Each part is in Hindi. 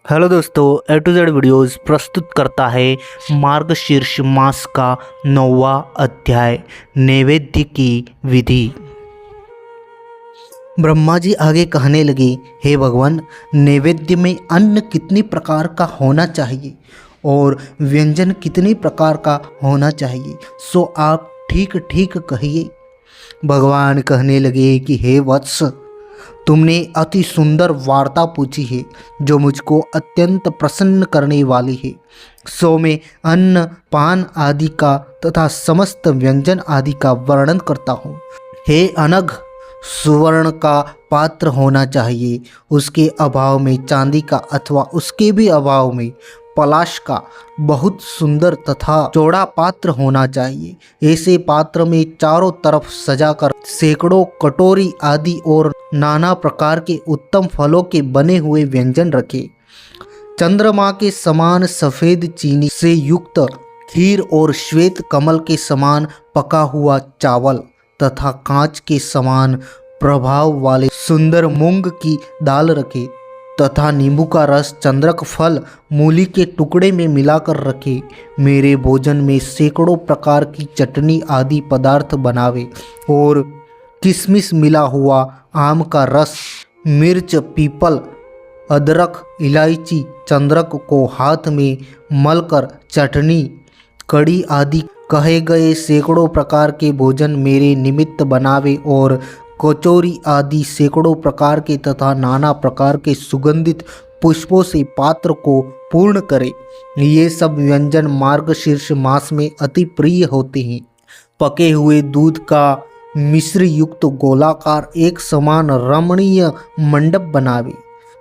हेलो दोस्तों, ए टू जेड वीडियोज़ प्रस्तुत करता है मार्गशीर्ष मास का 9वां अध्याय नैवेद्य की विधि। ब्रह्मा जी आगे कहने लगे, हे भगवान, नैवेद्य में अन्न कितनी प्रकार का होना चाहिए और व्यंजन कितनी प्रकार का होना चाहिए, सो आप ठीक ठीक कहिए। भगवान कहने लगे कि हे वत्स, तुमने अति सुंदर वार्ता पूछी है जो मुझको अत्यंत प्रसन्न करने वाली है। सो मैं अन्न पान आदि का तथा समस्त व्यंजन आदि का वर्णन करता हूँ। हे अनघ, सुवर्ण का पात्र होना चाहिए, उसके अभाव में चांदी का अथवा उसके भी अभाव में पलाश का बहुत सुंदर तथा चौड़ा पात्र होना चाहिए। ऐसे पात्र में चारों तरफ सजाकर सैकड़ों कटोरी आदि और नाना प्रकार के उत्तम फलों के बने हुए व्यंजन रखे। चंद्रमा के समान सफ़ेद चीनी से युक्त खीर और श्वेत कमल के समान पका हुआ चावल तथा कांच के समान प्रभाव वाले सुंदर मूंग की दाल रखे तथा नींबू का रस, चंद्रक फल, मूली के टुकड़े में मिलाकर रखे। मेरे भोजन में सैकड़ों प्रकार की चटनी आदि पदार्थ बनावे और किशमिश मिला हुआ आम का रस, मिर्च, पीपल, अदरक, इलायची, चंद्रक को हाथ में मलकर चटनी, कड़ी आदि कहे गए सैकड़ों प्रकार के भोजन मेरे निमित्त बनावे और कचौरी आदि सैकड़ों प्रकार के तथा नाना प्रकार के सुगंधित पुष्पों से पात्र को पूर्ण करे। ये सब व्यंजन मार्गशीर्ष मास में अति प्रिय होते हैं। पके हुए दूध का मिश्र युक्त गोलाकार एक समान रमणीय मंडप बनावे।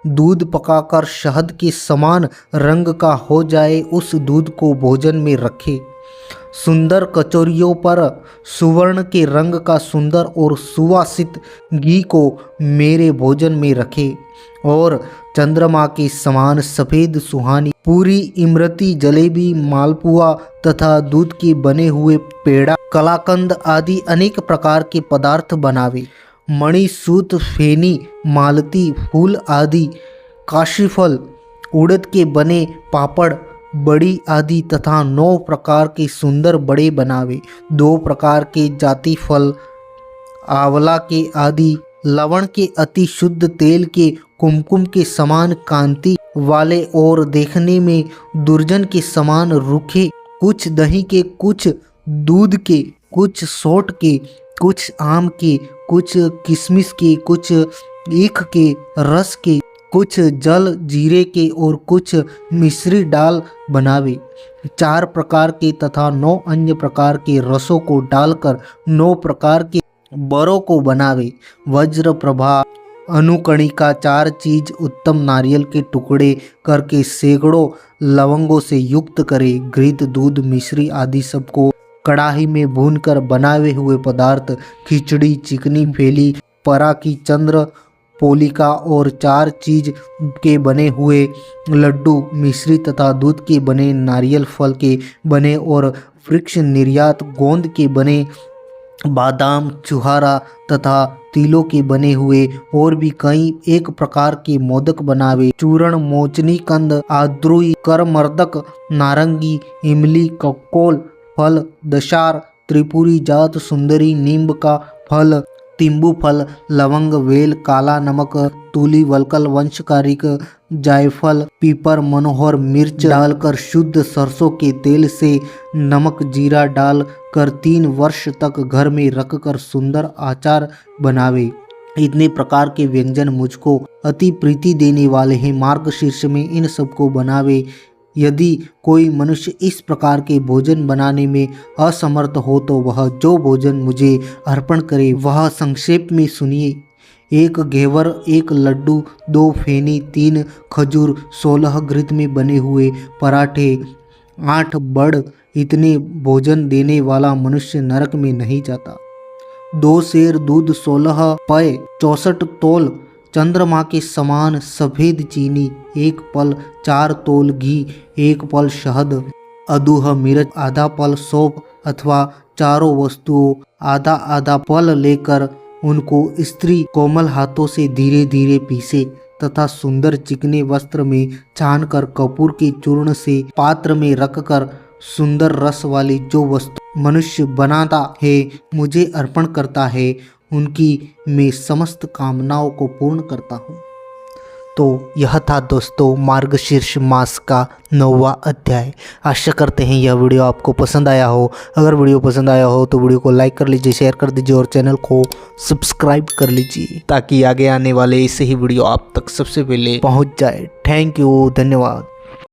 दूध पकाकर शहद के समान रंग का हो जाए, उस दूध को भोजन में रखे। सुंदर कचौरियों पर सुवर्ण के रंग का सुंदर और सुवासित घी को मेरे भोजन में रखे और चंद्रमा के समान सफ़ेद सुहानी पूरी, इमरती, जलेबी, मालपुआ तथा दूध के बने हुए पेड़ा, कलाकंद आदि अनेक प्रकार के पदार्थ बनावे। मणि, सूत, फेनी, मालती, फूल आदि, काशीफल, उड़द के बने पापड़, बड़ी आदि तथा 9 प्रकार के सुंदर बड़े बनावे। 2 प्रकार के जाति फल, आंवला के आदि, लवण के अति शुद्ध तेल के कुमकुम के समान कांति वाले और देखने में दुर्जन के समान रूखे, कुछ दही के, कुछ दूध के, कुछ सोंठ के, कुछ आम के, कुछ किशमिश के, कुछ ईख के रस के, कुछ जल जीरे के और कुछ मिश्री डाल बनावे। 4 प्रकार के तथा 9 अन्य प्रकार के रसों को डालकर 9 प्रकार के बरों को बनावे। वज्र प्रभा, अनुकणिका 4 चीज, उत्तम नारियल के टुकड़े करके सैकड़ों लवंगों से युक्त करे। घृत, दूध, मिश्री आदि सबको कड़ाही में भूनकर बनावे हुए पदार्थ, खिचड़ी, चिकनी फेली, पराकी, चंद्र पोलिका और 4 चीज के बने हुए लड्डू, मिश्री तथा दूध के बने, नारियल फल के बने और वृक्ष निर्यात गोंद के बने, बादाम, चुहारा तथा तिलों के बने हुए और भी कई एक प्रकार के मोदक बनावे। चूरण, मोचनी कंद, आद्रुई, करमर्दक, नारंगी, इमली, ककोल फल, दशार, त्रिपुरी जात, सुंदरी, नींब का फल, तिम्बू फल, लवंग, वेल, काला नमक, तूली, वलकल, वंशकारिक, जायफल, पीपर, मनोहर, मिर्च डालकर शुद्ध सरसों के तेल से नमक, जीरा डाल कर 3 वर्ष तक घर में रखकर सुंदर आचार बनावे। इतने प्रकार के व्यंजन मुझको अति प्रीति देने वाले हैं। मार्गशीर्ष में इन सबको बनावे। यदि कोई मनुष्य इस प्रकार के भोजन बनाने में असमर्थ हो तो वह जो भोजन मुझे अर्पण करे वह संक्षेप में सुनिए। 1 घेवर, 1 लड्डू, 2 फेनी, 3 खजूर, 16 घृत में बने हुए पराठे, 8 बड़। इतने भोजन देने वाला मनुष्य नरक में नहीं जाता। 2 सेर दूध, 16 पय, 64 तोल चंद्रमा के समान सफ़ेद चीनी, 1 पल, 4 तोल घी, 1 पल शहद, अदूह मिर्च, आधा पल सौंफ अथवा चारों वस्तुओं आधा आधा पल लेकर उनको स्त्री कोमल हाथों से धीरे धीरे पीसे। तथा सुंदर चिकने वस्त्र में छानकर कपूर के चूर्ण से पात्र में रखकर सुंदर रस वाली जो वस्तु मनुष्य बनाता है मुझे अर्पण करता है, उनकी मैं समस्त कामनाओं को पूर्ण करता हूँ। तो यह था दोस्तों मार्गशीर्ष मास का 9वां अध्याय। आशा करते हैं यह वीडियो आपको पसंद आया हो। अगर वीडियो पसंद आया हो तो वीडियो को लाइक कर लीजिए, शेयर कर दीजिए और चैनल को सब्सक्राइब कर लीजिए ताकि आगे आने वाले ऐसे ही वीडियो आप तक सबसे पहले पहुंच जाए। थैंक यू, धन्यवाद।